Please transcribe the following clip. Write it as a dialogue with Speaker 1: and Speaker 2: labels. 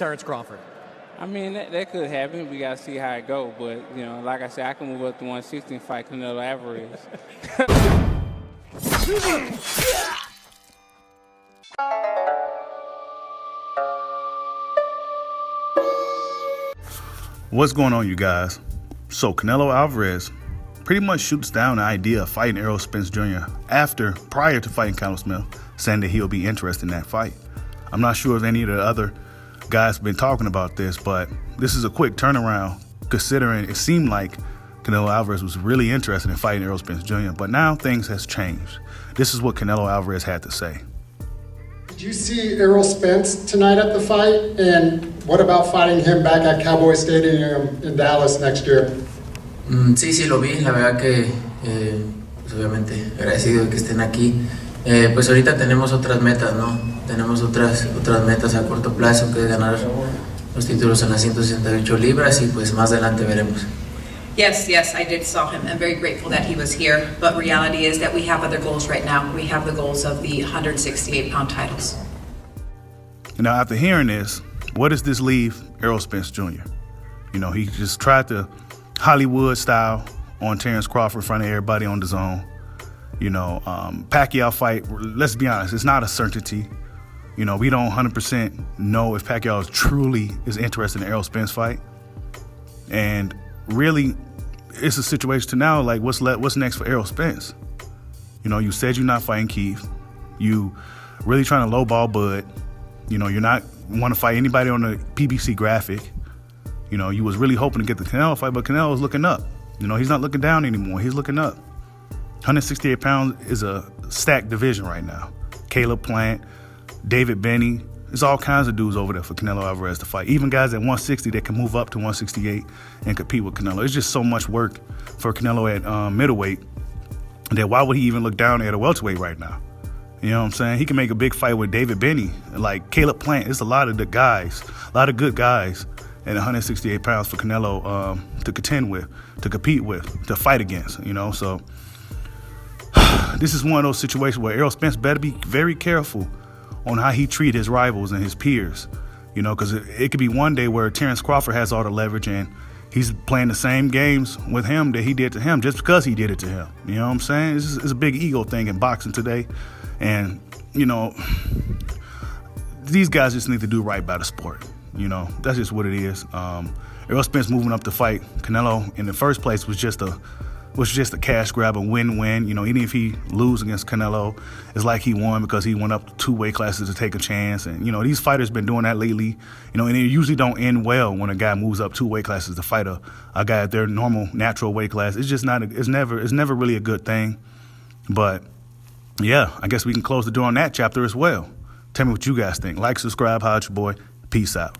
Speaker 1: Terrence Crawford?
Speaker 2: I mean, that could happen. We got to see how it go. But, you know, like I said, I can move up to 160 and fight Canelo Alvarez.
Speaker 3: What's going on, you guys? So Canelo Alvarez pretty much shoots down the idea of fighting Errol Spence Jr. prior to fighting Canelo Smith, saying that he'll be interested in that fight. I'm not sure if any of the other guys have been talking about this, but this is a quick turnaround considering it seemed like Canelo Alvarez was really interested in fighting Errol Spence Jr., but now things has changed. This is what Canelo Alvarez had to say.
Speaker 4: Did you see Errol Spence tonight at the fight? And what about fighting him back at Cowboy Stadium in Dallas next year?
Speaker 5: Sí, lo vi. La verdad que, pues obviamente, agradecido de que estén aquí. Pues ahorita tenemos otras metas, ¿no? Tenemos otras metas a corto plazo, que es ganar los títulos en las 168 libras y pues más adelante veremos.
Speaker 6: Yes, I did saw him. I'm very grateful that he was here, but reality is that we have other goals right now. We have the goals of the 168-pound titles.
Speaker 3: Now, after hearing this, what does this leave Errol Spence Jr.? You know, he just tried to Hollywood style on Terrence Crawford in front of everybody on the zone. You know, Pacquiao fight, let's be honest, it's not a certainty. You know, we don't 100% know if Pacquiao truly is interested in the Errol Spence fight. And really, it's a situation to now, like, what's next for Errol Spence? You know, you said you're not fighting Keith. You really trying to lowball Bud. You know, you're not want to fight anybody on the PBC graphic. You know, you was really hoping to get the Canelo fight, but Canelo is looking up. You know, he's not looking down anymore. He's looking up. 168 pounds is a stacked division right now. Caleb Plant, David Benny, there's all kinds of dudes over there for Canelo Alvarez to fight. Even guys at 160 that can move up to 168 and compete with Canelo. It's just so much work for Canelo at middleweight that why would he even look down at a welterweight right now? You know what I'm saying? He can make a big fight with David Benny, like Caleb Plant. It's a lot of the guys, a lot of good guys at 168 pounds for Canelo to contend with, to compete with, to fight against, you know? So this is one of those situations where Errol Spence better be very careful on how he treat his rivals and his peers, you know, because it could be one day where Terrence Crawford has all the leverage and he's playing the same games with him that he did to him just because he did it to him. You know what I'm saying? It's a big ego thing in boxing today. And, you know, these guys just need to do right by the sport. You know, that's just what it is. Errol Spence moving up to fight Canelo in the first place was just a cash grab, a win-win. You know, even if he lose against Canelo, it's like he won because he went up 2 weight classes to take a chance. And, you know, these fighters been doing that lately. You know, and it usually don't end well when a guy moves up 2 weight classes to fight a guy at their normal, natural weight class. It's just not, it's never really a good thing. But, yeah, I guess we can close the door on that chapter as well. Tell me what you guys think. Like, subscribe, holla at your boy. Peace out.